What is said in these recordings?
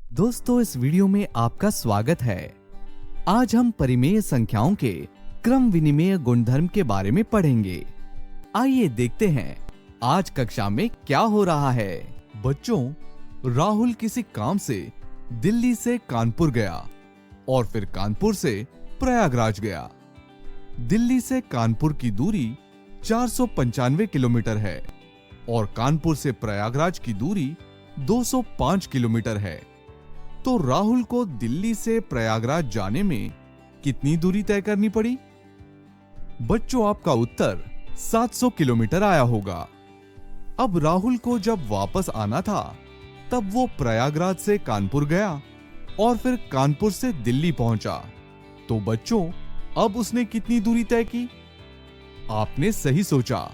दोस्तों, इस वीडियो में आपका स्वागत है। आज हम परिमेय संख्याओं के क्रम विनिमेय गुणधर्म के बारे में पढ़ेंगे। आइए देखते हैं आज कक्षा में क्या हो रहा है। बच्चों, राहुल किसी काम से दिल्ली से कानपुर गया और फिर कानपुर से प्रयागराज गया। दिल्ली से कानपुर की दूरी 495 किलोमीटर है और कानपुर से प्रयागराज की दूरी 205 किलोमीटर है। तो राहुल को दिल्ली से प्रयागराज जाने में कितनी दूरी तय करनी पड़ी? बच्चों, आपका उत्तर 700 किलोमीटर आया होगा। अब राहुल को जब वापस आना था तब वो प्रयागराज से कानपुर गया और फिर कानपुर से दिल्ली पहुंचा। तो बच्चों, अब उसने कितनी दूरी तय की? आपने सही सोचा,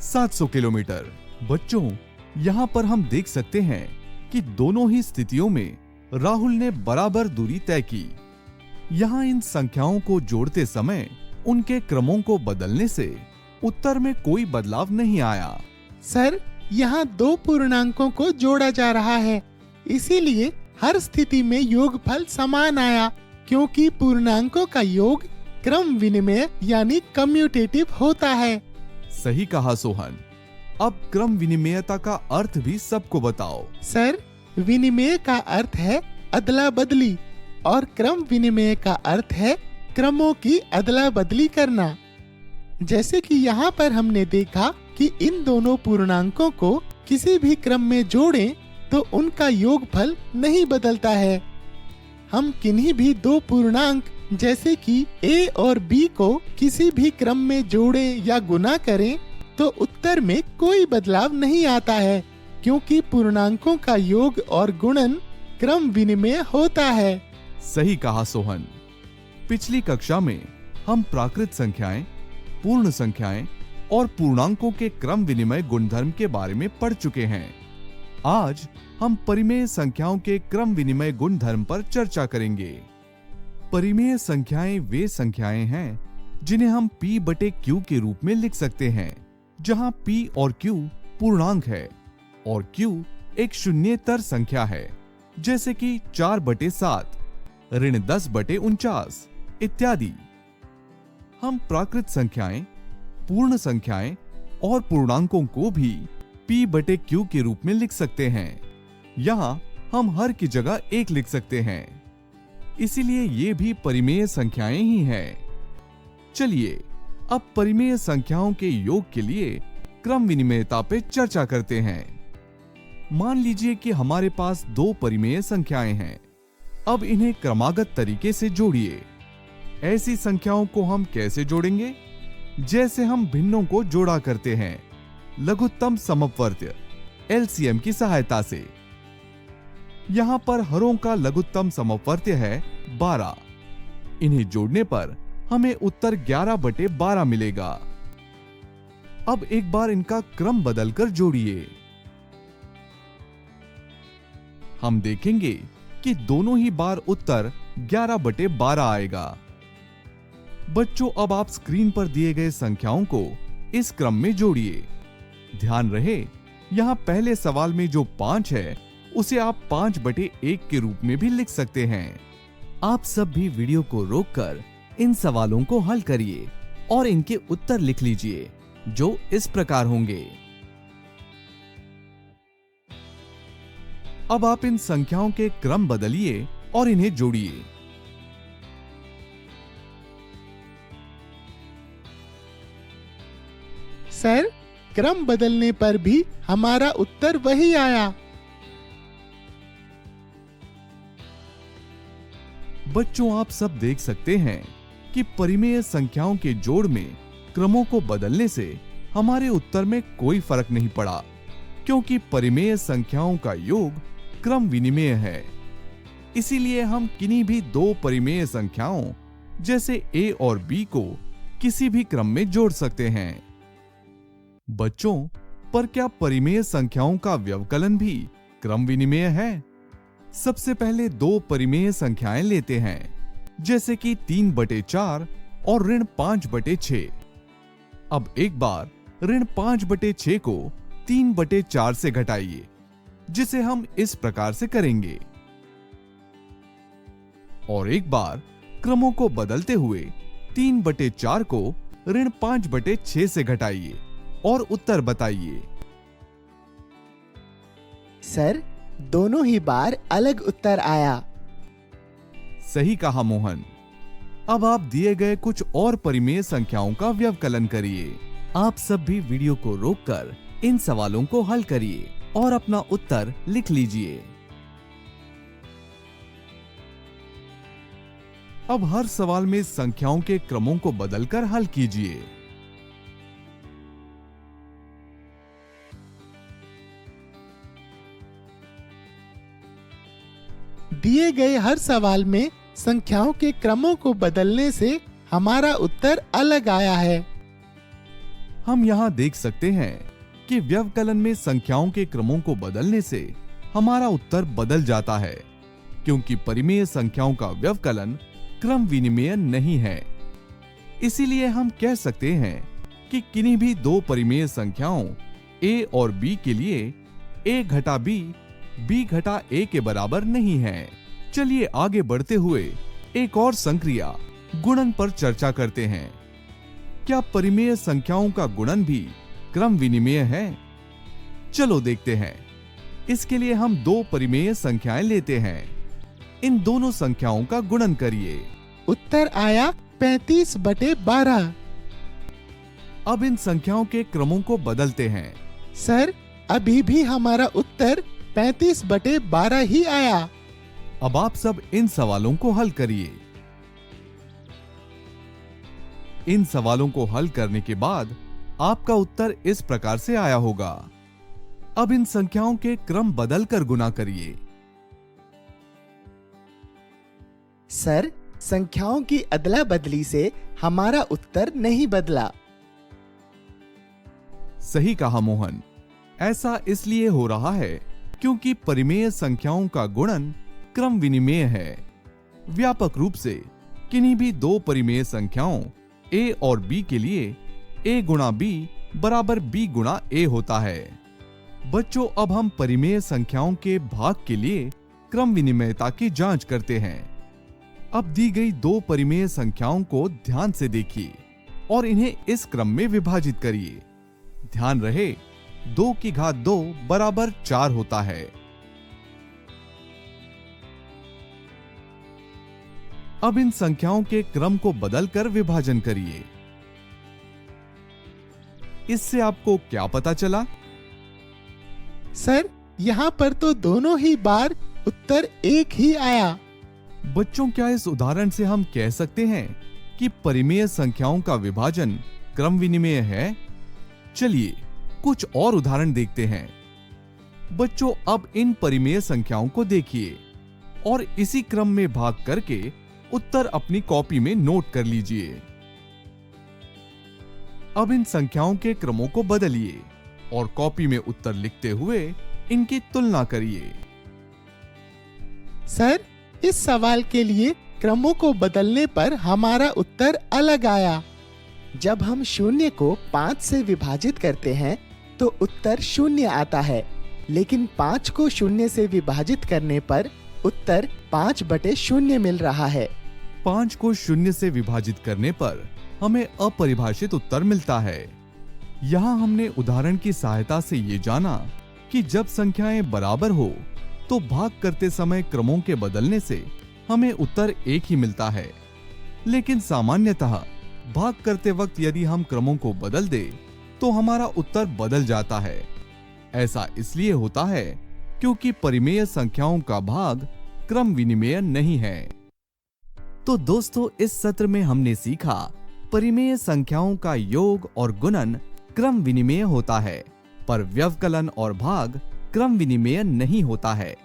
700 किलोमीटर। बच्चों, यहां पर हम देख सकते हैं कि दोनों ही स्थितियों में राहुल ने बराबर दूरी तय की। यहां इन संख्याओं को जोड़ते समय उनके क्रमों को बदलने से उत्तर में कोई बदलाव नहीं आया। सर, यहाँ दो पूर्णांकों को जोड़ा जा रहा है, इसीलिए हर स्थिति में योगफल समान आया, क्योंकि पूर्णांकों का योग क्रम विनिमेय यानी कम्यूटेटिव होता है। सही कहा सोहन। अब क्रम विनिमेयता का अर्थ भी सबको बताओ। सर, विनिमेय का अर्थ है अदला बदली और क्रम विनिमेय का अर्थ है क्रमों की अदला बदली करना। जैसे कि यहाँ पर हमने देखा कि इन दोनों पूर्णांकों को किसी भी क्रम में जोड़ें तो उनका योगफल नहीं बदलता है। हम किन्हीं भी दो पूर्णांक जैसे कि a और b को किसी भी क्रम में जोड़ें या गुना करें तो उत्तर में कोई बदलाव नहीं आता है, क्योंकि पूर्णांकों का योग और गुणन क्रम विनिमेय होता है। सही कहा सोहन। पिछली कक्षा में हम प्राकृत संख्याएं, पूर्ण संख्याएं और पूर्णांकों के क्रम विनिमय गुणधर्म के बारे में पढ़ चुके हैं। आज हम परिमेय संख्याओं के क्रम विनिमय गुणधर्म पर चर्चा करेंगे। परिमेय संख्याएं वे संख्याएं हैं जिन्हें हम p/q के रूप में लिख सकते हैं, जहां p और q पूर्णांक है और q एक शून्येतर संख्या है, जैसे कि 4/7, ऋण 10/49 इत्यादि। हम प्राकृत संख्याएं, पूर्ण संख्याएं और पूर्णांकों को भी p/q के रूप में लिख सकते हैं। यहां हम हर की जगह एक लिख सकते हैं, इसीलिए ये भी परिमेय संख्याएं ही हैं। चलिए अब परिमेय संख्याओं के योग के लिए क्रम विनिमेयता पे चर्चा करते हैं। मान लीजिए कि हमारे पास दो परिमेय संख्याएं हैं। अब इन्हें क्रमागत तरीके से जोड़िए। ऐसी संख्याओं को हम कैसे जोड़ेंगे? जैसे हम भिन्नों को जोड़ा करते हैं, लघुत्तम समवर्ती LCM की सहायता से। यहां पर हरों का लघुत्तम समवर्ती है 12। इन्हें जोड़ने पर हमें उत्तर 11/12 मिलेगा। अब एक बार इनका क्रम बदलकर जोड़िए। हम देखेंगे कि दोनों ही बार उत्तर 11/12 आएगा। बच्चों, अब आप स्क्रीन पर दिए गए संख्याओं को इस क्रम में जोड़िए। ध्यान रहे, यहां पहले सवाल में जो 5 है उसे आप 5/1 के रूप में भी लिख सकते हैं। आप सब भी वीडियो को रोककर इन सवालों को हल करिए और इनके उत्तर लिख लीजिए, जो इस प्रकार होंगे। अब आप इन संख्याओं के क्रम बदलिए और इन्हें जोड़िए। सर, क्रम बदलने पर भी हमारा उत्तर वही आया। बच्चों, आप सब देख सकते हैं कि परिमेय संख्याओं के जोड़ में क्रमों को बदलने से हमारे उत्तर में कोई फर्क नहीं पड़ा, क्योंकि परिमेय संख्याओं का योग क्रम विनिमेय है। इसीलिए हम किन्हीं भी दो परिमेय संख्याओं जैसे a और b को किसी भी क्रम में जोड़ सकते हैं। बच्चों, पर क्या परिमेय संख्याओं का व्यवकलन भी क्रम विनिमेय है? सबसे पहले दो परिमेय संख्याएं लेते हैं, जैसे कि 3/4 और ऋण 5/6। अब एक बार ऋण 5/6 को 3/4 से घटाइए, जिसे हम इस प्रकार से करेंगे। और एक बार क्रमों को बदलते हुए 3/4 को ऋण 5/6 से घटाइए और उत्तर बताइए। सर, दोनों ही बार अलग उत्तर आया। सही कहा मोहन। अब आप दिए गए कुछ और परिमेय संख्याओं का व्यवकलन करिए। आप सब भी वीडियो को रोककर इन सवालों को हल करिए और अपना उत्तर लिख लीजिए। अब हर सवाल में संख्याओं के क्रमों को बदलकर हल कीजिए। दिए गए हर सवाल में संख्याओं के क्रमों को बदलने से हमारा उत्तर अलग आया है। हम यहाँ देख सकते हैं कि व्यवकलन में संख्याओं के क्रमों को बदलने से हमारा उत्तर बदल जाता है, क्योंकि परिमेय संख्याओं का व्यवकलन क्रम विनिमेय नहीं है। इसीलिए हम कह सकते हैं कि किन्हीं भी दो परिमेय संख्याओं a और b के लिए a घटा b, b घटा a के बराबर नहीं है। चलिए आगे बढ़ते हुए एक और संक्रिया गुणन पर चर्चा करते हैं। क्या परिमेय संख्याओं का गुणन भी क्रम विनिमेय है? चलो देखते हैं। इसके लिए हम दो परिमेय संख्याएं लेते हैं। इन दोनों संख्याओं का गुणन करिए। उत्तर आया 35/12। अब इन संख्याओं के क्रमों को बदलते हैं। सर, अभी भी हमारा उत्तर 35/12 ही आया। अब आप सब इन सवालों को हल करिए। इन सवालों को हल करने के बाद आपका उत्तर इस प्रकार से आया होगा। अब इन संख्याओं के क्रम बदलकर गुना करिए। सर, संख्याओं की अदला बदली से हमारा उत्तर नहीं बदला। सही कहा मोहन। ऐसा इसलिए हो रहा है क्योंकि परिमेय संख्याओं का गुणन क्रम विनिमेय है। व्यापक रूप से किन्हीं भी दो परिमेय संख्याओं a और b के लिए a गुणा b बराबर b गुणा a होता है। बच्चों, अब हम परिमेय संख्याओं के भाग के लिए क्रम विनिमेयता की जांच करते हैं। अब दी गई दो परिमेय संख्याओं को ध्यान से देखिए और इन्हें इस क्रम में विभाजित करिए। ध्यान रहे 2 की घात 2 बराबर 4 होता है। अब इन संख्याओं के क्रम को बदलकर विभाजन करिए। इससे आपको क्या पता चला? सर, यहाँ पर तो दोनों ही बार उत्तर एक ही आया। बच्चों, क्या इस उदाहरण से हम कह सकते हैं कि परिमेय संख्याओं का विभाजन क्रम विनिमेय है? चलिए कुछ और उदाहरण देखते हैं। बच्चों, अब इन परिमेय संख्याओं को देखिए और इसी क्रम में भाग करके उत्तर अपनी कॉपी में नोट कर लीजिए। अब इन संख्याओं के क्रमों को बदलिए और कॉपी में उत्तर लिखते हुए इनकी तुलना करिए। सर, इस सवाल के लिए क्रमों को बदलने पर हमारा उत्तर अलग आया। जब हम 0 को 5 से विभाजित करते हैं तो उत्तर 0 आता है, लेकिन 5 को 0 से विभाजित करने पर उत्तर 5/0 मिल रहा है। 5 को 0 से विभाजित करने पर हमें अपरिभाषित उत्तर मिलता है। यहाँ हमने उदाहरण की सहायता से ये जाना कि जब संख्याएं बराबर हो तो भाग करते समय क्रमों के बदलने से हमें उत्तर एक ही मिलता है, लेकिन सामान्यतः भाग करते वक्त यदि हम क्रमों को बदल दें तो हमारा उत्तर बदल जाता है। ऐसा इसलिए होता है क्योंकि परिमेय संख्याओं का भाग क्रम विनिमेय नहीं है। तो दोस्तों, इस सत्र में हमने सीखा परिमेय संख्याओं का योग और गुणन क्रम विनिमेय होता है, पर व्यवकलन और भाग क्रम विनिमेय नहीं होता है।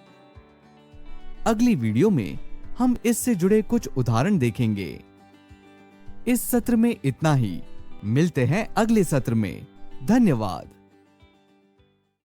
अगली वीडियो में हम इससे जुड़े कुछ उदाहरण देखेंगे। इस सत्र में इतना ही। मिलते हैं अगले सत्र में। धन्यवाद।